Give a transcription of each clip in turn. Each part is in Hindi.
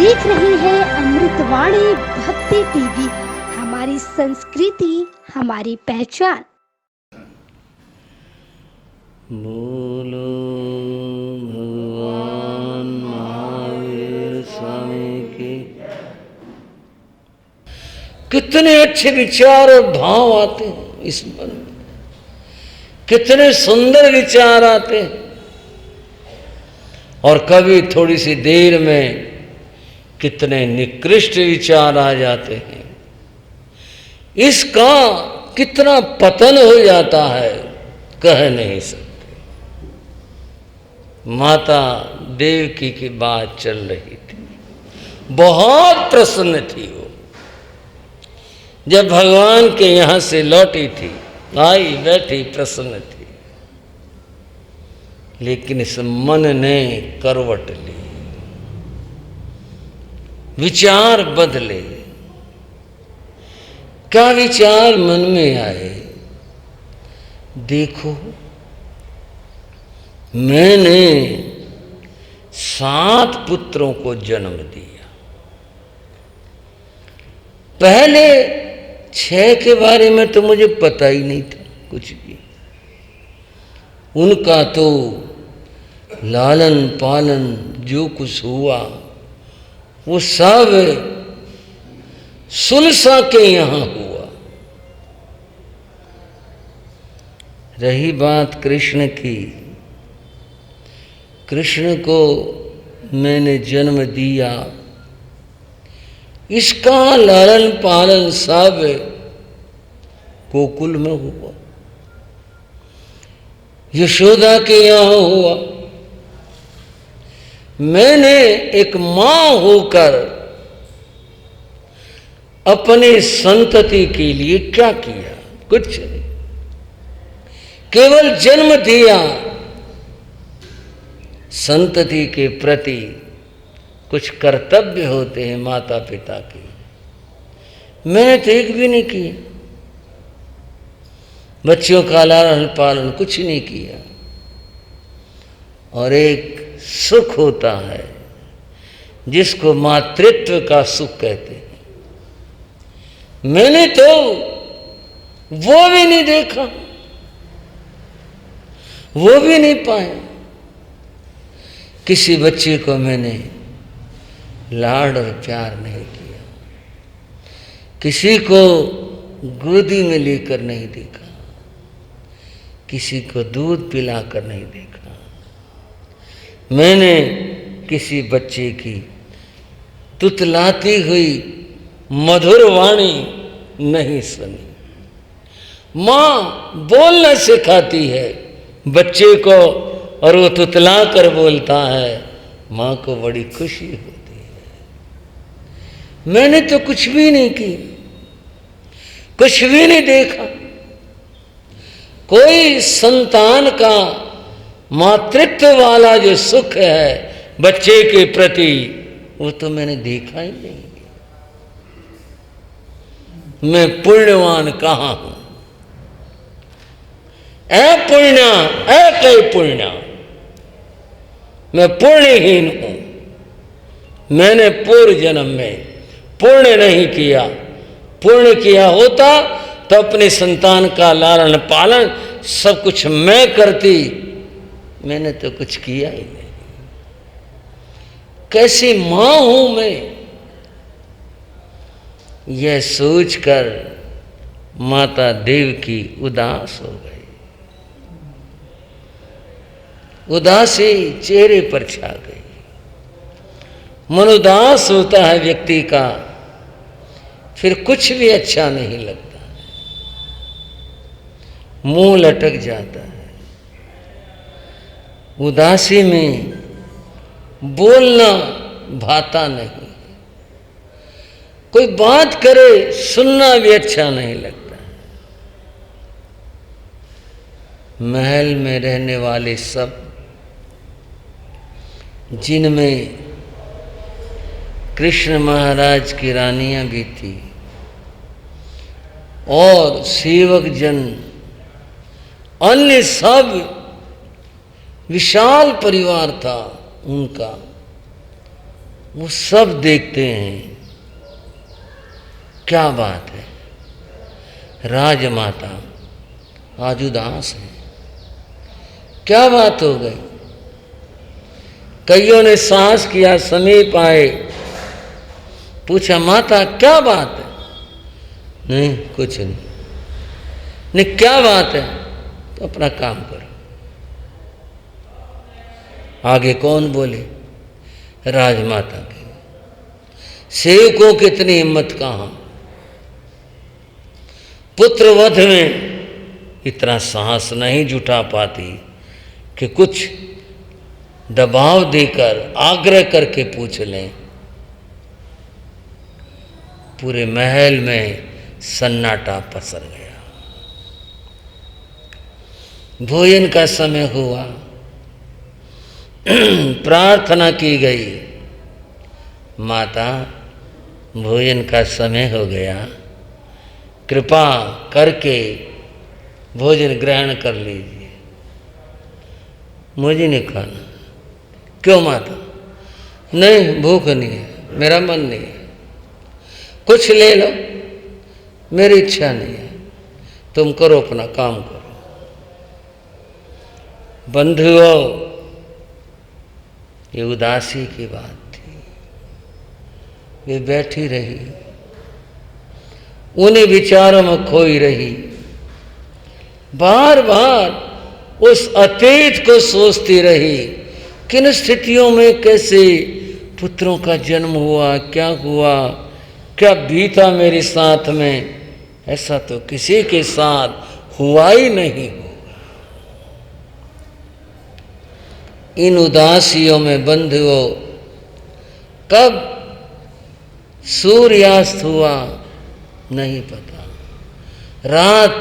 देख रही है अमृतवाणी भक्ति टीवी। हमारी संस्कृति हमारी पहचान। बोलो भगवान महावीर स्वामी की। कितने अच्छे विचार और भाव आते हैं इस मन में, कितने सुंदर विचार आते हैं, और कभी थोड़ी सी देर में कितने निकृष्ट विचार आ जाते हैं। इसका कितना पतन हो जाता है कह नहीं सकते। माता देवकी की बात चल रही थी, बहुत प्रसन्न थी वो जब भगवान के यहां से लौटी थी, आई बैठी प्रसन्न थी। लेकिन इस मन ने करवट ली, विचार बदले। क्या विचार मन में आए? देखो, मैंने 7 पुत्रों को जन्म दिया। पहले 6 के बारे में तो मुझे पता ही नहीं था कुछ भी। उनका तो लालन पालन जो कुछ हुआ वो सब सुलसा के यहां हुआ। रही बात कृष्ण की, कृष्ण को मैंने जन्म दिया, इसका लालन पालन सब गोकुल में हुआ, यशोदा के यहां हुआ। मैंने एक मां होकर अपने संतति के लिए क्या किया? कुछ नहीं, केवल जन्म दिया। संतति के प्रति कुछ कर्तव्य होते हैं माता पिता के, मैंने तो एक भी नहीं किया। बच्चों का लालन पालन कुछ नहीं किया। और एक सुख होता है जिसको मातृत्व का सुख कहते हैं, मैंने तो वो भी नहीं देखा, वो भी नहीं पाया। किसी बच्चे को मैंने लाड और प्यार नहीं किया, किसी को गोदी में लेकर नहीं देखा, किसी को दूध पिलाकर नहीं देखा। मैंने किसी बच्चे की तुतलाती हुई मधुर वाणी नहीं सुनी। मां बोलना सिखाती है बच्चे को और वो तुतला कर बोलता है, मां को बड़ी खुशी होती है। मैंने तो कुछ भी नहीं की, कुछ भी नहीं देखा। कोई संतान का मातृत्व वाला जो सुख है बच्चे के प्रति, वो तो मैंने देखा ही नहीं। मैं पुण्यवान कहाँ हूं? अपुण्य, अकय पुण्य, मैं पुण्यहीन हूं। मैंने पूर्व जन्म में पुण्य नहीं किया। पुण्य किया होता तो अपने संतान का लालन पालन सब कुछ मैं करती। मैंने तो कुछ किया ही नहीं। कैसी मां हूं मैं? यह सोचकर माता देवकी उदास हो गई। उदासी चेहरे पर छा गई। मन उदास होता है व्यक्ति का, फिर कुछ भी अच्छा नहीं लगता, मुंह लटक जाता है। उदासी में बोलना भाता नहीं, कोई बात करे सुनना भी अच्छा नहीं लगता। महल में रहने वाले सब, जिनमें कृष्ण महाराज की रानियां भी थी और सेवक जन, अन्य सब विशाल परिवार था उनका, वो सब देखते हैं। क्या बात है, राजमाता आज उदास है, क्या बात हो गई। कईयों ने साहस किया, समीप आए, पूछा माता क्या बात है। नहीं कुछ नहीं। नहीं क्या बात है, तो अपना काम करो। आगे कौन बोले, राजमाता की। सेवकों की इतनी हिम्मत कहाँ, पुत्र वध में इतना साहस नहीं जुटा पाती कि कुछ दबाव देकर आग्रह करके पूछ लें। पूरे महल में सन्नाटा पसर गया। भोजन का समय हुआ, प्रार्थना की गई, माता भोजन का समय हो गया, कृपा करके भोजन ग्रहण कर लीजिए। मुझे नहीं खाना। क्यों माता? नहीं भूख नहीं है, मेरा मन नहीं है। कुछ ले लो, मेरी इच्छा नहीं है, तुम करो अपना काम करो। बंधुओं, ये उदासी की बात थी। वे बैठी रही, उन्हीं विचारों में खोई रही, बार बार उस अतीत को सोचती रही। किन स्थितियों में कैसे पुत्रों का जन्म हुआ, क्या हुआ, क्या बीता मेरे साथ में, ऐसा तो किसी के साथ हुआ ही नहीं होगा। इन उदासियों में बंधुओं कब सूर्यास्त हुआ नहीं पता। रात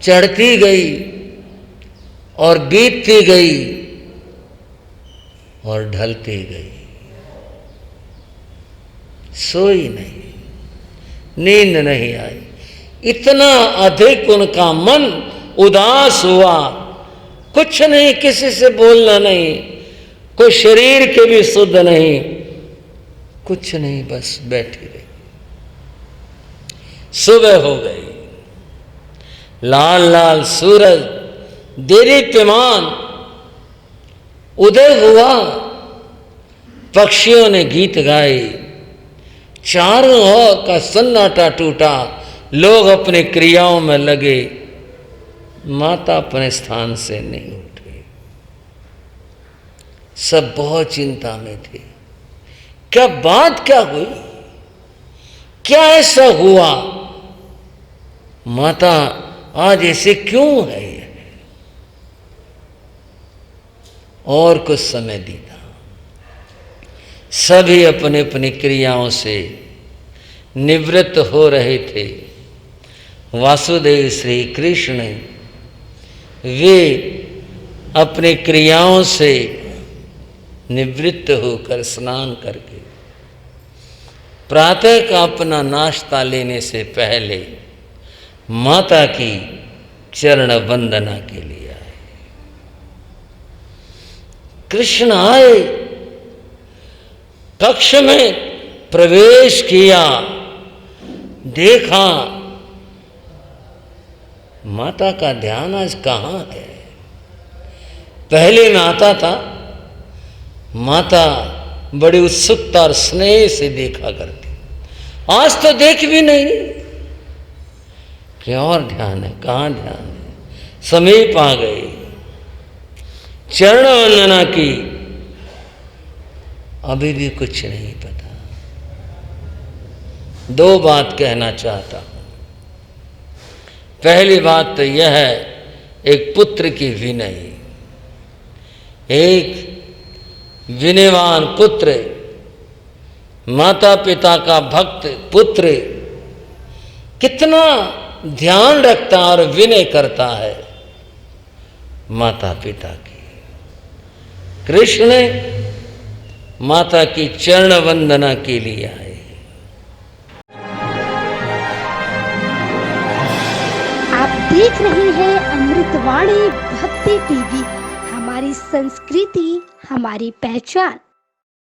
चढ़ती गई और बीतती गई और ढलती गई। सोई नहीं, नींद नहीं आई। इतना अधिक उनका मन उदास हुआ। कुछ नहीं, किसी से बोलना नहीं, कोई शरीर के भी शुद्ध नहीं, कुछ नहीं, बस बैठी रही। सुबह हो गई, लाल लाल सूरज दीप्यमान उदय हुआ। पक्षियों ने गीत गाए, चारों ओर का सन्नाटा टूटा। लोग अपनी क्रियाओं में लगे। माता अपने स्थान से नहीं उठी। सब बहुत चिंता में थे। क्या बात क्या हुई, क्या ऐसा हुआ, माता आज ऐसे क्यों है। और कुछ समय बीता, सभी अपनी अपनी क्रियाओं से निवृत्त हो रहे थे। वासुदेव श्री कृष्ण वे अपनी क्रियाओं से निवृत्त होकर स्नान करके प्रातः का अपना नाश्ता लेने से पहले माता की चरण वंदना के लिए आए। कृष्ण आए, कक्ष में प्रवेश किया, देखा माता का ध्यान आज कहाँ है। पहले में आता था, माता बड़ी उत्सुकता और स्नेह से देखा करती, आज तो देख भी नहीं। क्या और ध्यान है, कहाँ ध्यान है। समीप आ गई, चरण वंदना की, अभी भी कुछ नहीं पता। दो बात कहना चाहता हूं। पहली बात तो यह है, एक पुत्र की विनय, एक विनयवान पुत्र, माता पिता का भक्त पुत्र कितना ध्यान रखता और विनय करता है माता पिता की। कृष्ण माता की चरण वंदना के लिए आए। आप देख रहे हैं अमृतवाणी भक्ति टीवी। हमारी संस्कृति, हमारी पहचान।